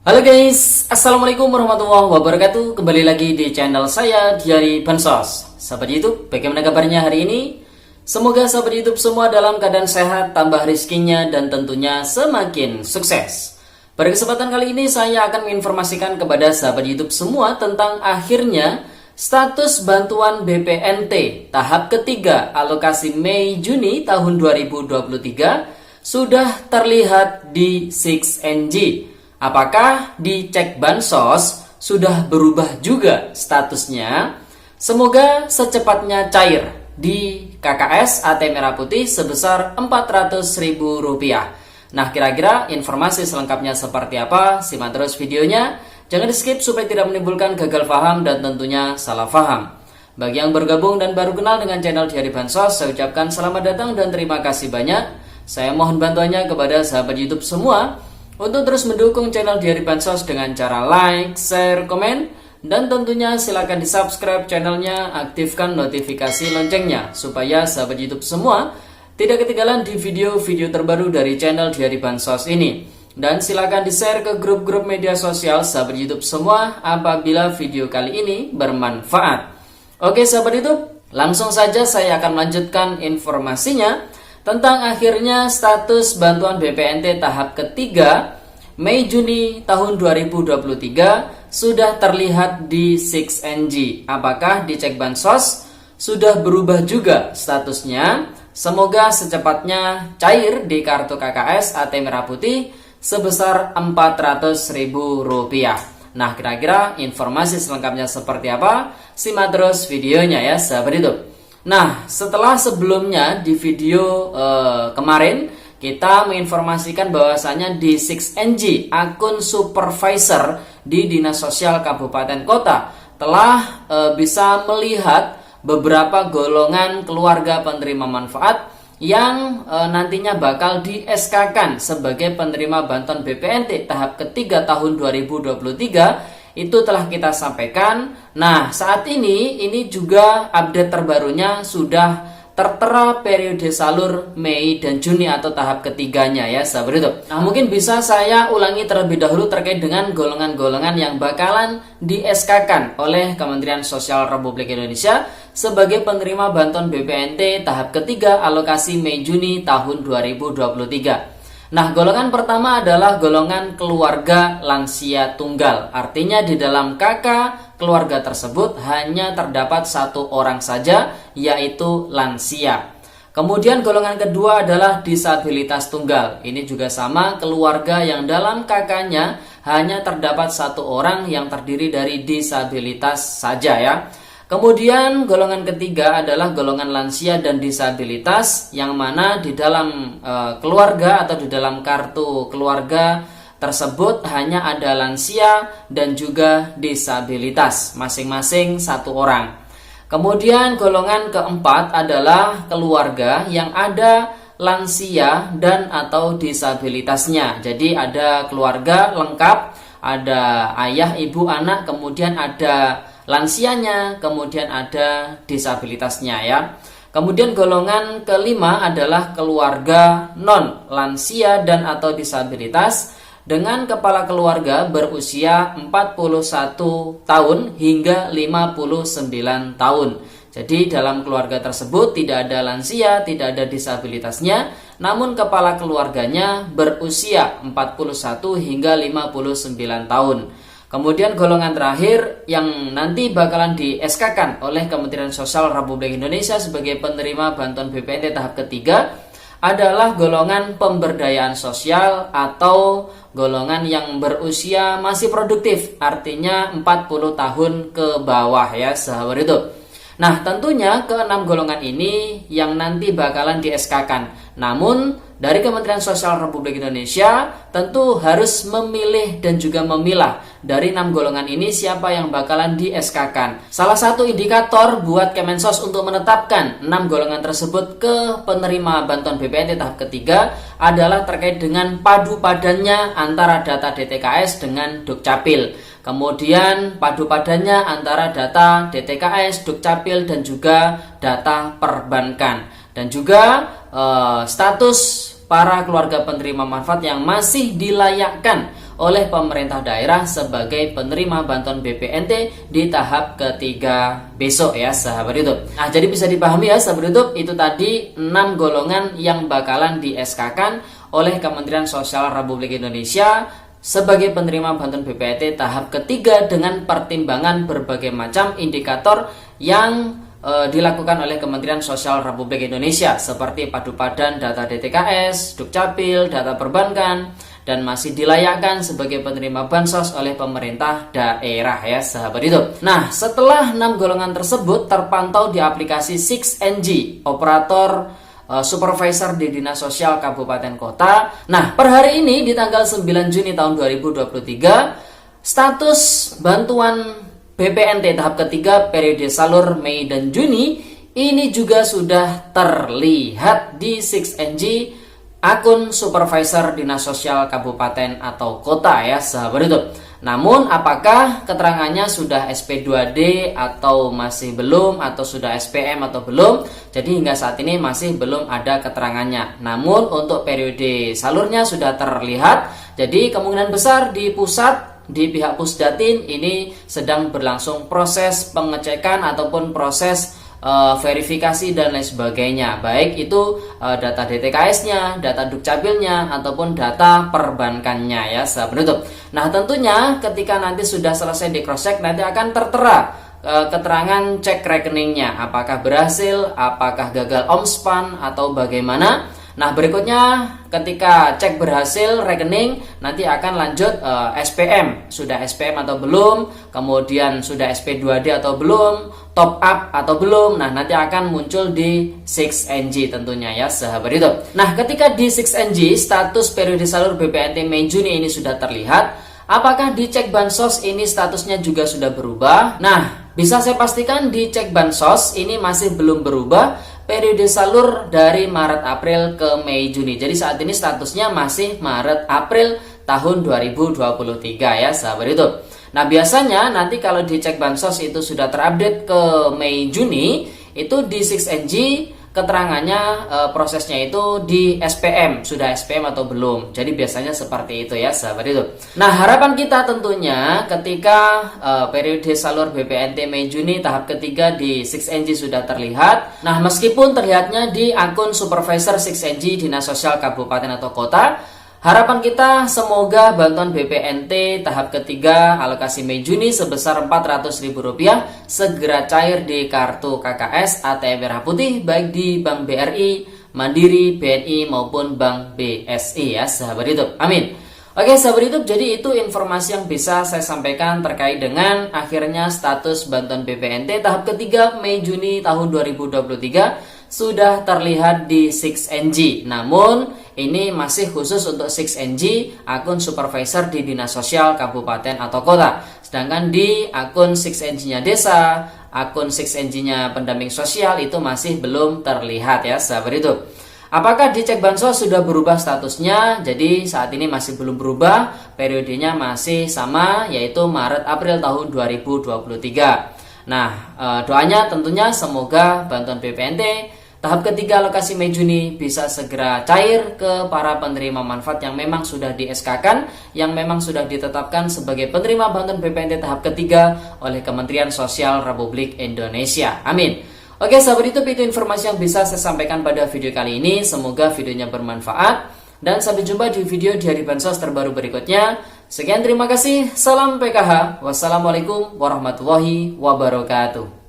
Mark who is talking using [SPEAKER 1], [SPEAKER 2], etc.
[SPEAKER 1] Halo guys, Assalamualaikum warahmatullahi wabarakatuh. Kembali lagi di channel saya Diari Bansos. Sahabat YouTube, bagaimana kabarnya hari ini? Semoga sahabat YouTube semua dalam keadaan sehat, tambah rezekinya, dan tentunya semakin sukses. Pada kesempatan kali ini saya akan menginformasikan kepada sahabat YouTube semua tentang akhirnya status bantuan BPNT tahap ketiga alokasi Mei-Juni tahun 2023 sudah terlihat di 6NG. Apakah di cek bansos sudah berubah juga statusnya? Semoga secepatnya cair di KKS AT Merah Putih sebesar Rp400.000. Nah, kira-kira informasi selengkapnya seperti apa? Simak terus videonya. Jangan di skip supaya tidak menimbulkan gagal paham dan tentunya salah paham. Bagi yang bergabung dan baru kenal dengan channel Diari Bansos, saya ucapkan selamat datang dan terima kasih banyak. Saya mohon bantuannya kepada sahabat YouTube semua untuk terus mendukung channel Diari Bansos dengan cara like, share, komen, dan tentunya silakan di subscribe channelnya, aktifkan notifikasi loncengnya supaya sahabat YouTube semua tidak ketinggalan di video-video terbaru dari channel Diari Bansos ini. Dan silakan di share ke grup-grup media sosial sahabat YouTube semua apabila video kali ini bermanfaat. Oke sahabat YouTube, langsung saja saya akan melanjutkan informasinya tentang akhirnya status bantuan BPNT tahap ketiga Mei-Juni tahun 2023 sudah terlihat di 6NG. Apakah di cek bansos sudah berubah juga statusnya? Semoga secepatnya cair di kartu KKS AT Merah Putih sebesar Rp400.000. Nah, kira-kira informasi selengkapnya seperti apa? Simak terus videonya ya sahabat YouTube. Nah, setelah sebelumnya di video kemarin kita menginformasikan bahwasanya di 6NG akun supervisor di Dinas Sosial Kabupaten Kota telah bisa melihat beberapa golongan keluarga penerima manfaat yang nantinya bakal di SK-kan sebagai penerima bantuan BPNT tahap ketiga tahun 2023. Itu telah kita sampaikan. Nah, saat ini juga update terbarunya sudah tertera periode salur Mei dan Juni atau tahap ketiganya ya sahabat YouTube. Nah, mungkin bisa saya ulangi terlebih dahulu terkait dengan golongan-golongan yang bakalan di SK-kan oleh Kementerian Sosial Republik Indonesia sebagai penerima bantuan BPNT tahap ketiga alokasi Mei-Juni tahun 2023. Nah, golongan pertama adalah golongan keluarga lansia tunggal. Artinya di dalam KK keluarga tersebut hanya terdapat satu orang saja, yaitu lansia. Kemudian golongan kedua adalah disabilitas tunggal. Ini juga sama, keluarga yang dalam KK-nya hanya terdapat satu orang yang terdiri dari disabilitas saja ya. Kemudian golongan ketiga adalah golongan lansia dan disabilitas yang mana di dalam keluarga atau di dalam kartu keluarga tersebut hanya ada lansia dan juga disabilitas, masing-masing satu orang. Kemudian golongan keempat adalah keluarga yang ada lansia dan atau disabilitasnya. Jadi ada keluarga lengkap, ada ayah, ibu, anak, kemudian ada lansianya, kemudian ada disabilitasnya ya. Kemudian golongan kelima adalah keluarga non lansia dan atau disabilitas dengan kepala keluarga berusia 41 tahun hingga 59 tahun. Jadi dalam keluarga tersebut tidak ada lansia, tidak ada disabilitasnya, namun kepala keluarganya berusia 41 hingga 59 tahun. Kemudian golongan terakhir yang nanti bakalan di SK-kan oleh Kementerian Sosial Republik Indonesia sebagai penerima bantuan BPNT tahap ketiga adalah golongan pemberdayaan sosial atau golongan yang berusia masih produktif, artinya 40 tahun ke bawah ya sahabat itu. Nah, tentunya keenam golongan ini yang nanti bakalan di SK-kan. Namun dari Kementerian Sosial Republik Indonesia tentu harus memilih dan juga memilah dari 6 golongan ini siapa yang bakalan di SK-kan. Salah satu indikator buat Kemensos untuk menetapkan 6 golongan tersebut ke penerima bantuan BPNT tahap ketiga adalah terkait dengan padu padannya antara data DTKS dengan Dukcapil. Kemudian padu padannya antara data DTKS, Dukcapil dan juga data perbankan. Dan juga status para keluarga penerima manfaat yang masih dilayakkan oleh pemerintah daerah sebagai penerima bantuan BPNT di tahap ketiga besok ya sahabat YouTube. Nah, jadi bisa dipahami ya sahabat YouTube, itu tadi 6 golongan yang bakalan di SK-kan oleh Kementerian Sosial Republik Indonesia sebagai penerima bantuan BPNT tahap ketiga dengan pertimbangan berbagai macam indikator yang dilakukan oleh Kementerian Sosial Republik Indonesia seperti padu padan data DTKS, Dukcapil, data perbankan, dan masih dilayakkan sebagai penerima bansos oleh pemerintah daerah ya sahabat YouTube. Nah, setelah 6 golongan tersebut terpantau di aplikasi 6NG, operator supervisor di Dinas Sosial Kabupaten Kota. Nah, per hari ini di tanggal 9 Juni tahun 2023, status bantuan BPNT tahap ketiga periode salur Mei dan Juni ini juga sudah terlihat di 6NG akun supervisor Dinas Sosial Kabupaten atau Kota ya sahabat YouTube. Namun apakah keterangannya sudah SP2D atau masih belum, atau sudah SPM atau belum? Jadi hingga saat ini masih belum ada keterangannya. Namun untuk periode salurnya sudah terlihat. Jadi kemungkinan besar di pusat, di pihak Pusdatin ini sedang berlangsung proses pengecekan ataupun proses verifikasi dan lain sebagainya, baik itu data DTKS-nya, data Dukcapilnya, ataupun data perbankannya ya sahabat YouTube. Nah, tentunya ketika nanti sudah selesai di cross check, nanti akan tertera keterangan cek rekeningnya, apakah berhasil, apakah gagal omspan atau bagaimana. Nah, berikutnya ketika cek berhasil rekening, nanti akan lanjut SPM, sudah SPM atau belum, kemudian sudah SP2D atau belum, top up atau belum. Nah, nanti akan muncul di 6NG tentunya ya sahabat YouTube. Nah, ketika di 6NG status periode salur BPNT Mei Juni ini sudah terlihat, apakah di cek bansos ini statusnya juga sudah berubah? Nah, bisa saya pastikan di cek bansos ini masih belum berubah periode salur dari Maret April ke Mei Juni. Jadi saat ini statusnya masih Maret April tahun 2023 ya sahabat YouTube. Nah, biasanya nanti kalau di cek bansos itu sudah terupdate ke Mei Juni, itu di 6NG keterangannya prosesnya itu di SPM, sudah SPM atau belum. Jadi biasanya seperti itu ya sahabat YouTube. Nah, harapan kita tentunya ketika periode salur BPNT Mei Juni tahap ketiga di 6NG sudah terlihat. Nah, meskipun terlihatnya di akun supervisor 6NG Dinas Sosial Kabupaten atau Kota, harapan kita semoga bantuan BPNT tahap ketiga alokasi Mei Juni sebesar Rp400.000 segera cair di kartu KKS ATM Merah Putih baik di Bank BRI, Mandiri, BNI maupun Bank BSI ya sahabat YouTube. Amin. Oke sahabat YouTube, jadi itu informasi yang bisa saya sampaikan terkait dengan akhirnya status bantuan BPNT tahap ketiga Mei Juni tahun 2023 sudah terlihat di 6NG. Namun ini masih khusus untuk 6NG akun supervisor di Dinas Sosial Kabupaten atau Kota. Sedangkan di akun 6NG-nya desa, akun 6NG-nya pendamping sosial itu masih belum terlihat ya sahabat YouTube. Apakah di cek bansos sudah berubah statusnya? Jadi saat ini masih belum berubah, periodenya masih sama yaitu Maret April tahun 2023. Nah, doanya tentunya semoga bantuan BPNT tahap ketiga alokasi Mei Juni bisa segera cair ke para penerima manfaat yang memang sudah di SK-kan, yang memang sudah ditetapkan sebagai penerima bantuan BPNT tahap ketiga oleh Kementerian Sosial Republik Indonesia. Amin. Oke sahabat YouTube, itu informasi yang bisa saya sampaikan pada video kali ini. Semoga videonya bermanfaat dan sampai jumpa di video di hari bansos terbaru berikutnya. Sekian, terima kasih. Salam PKH. Wassalamualaikum warahmatullahi wabarakatuh.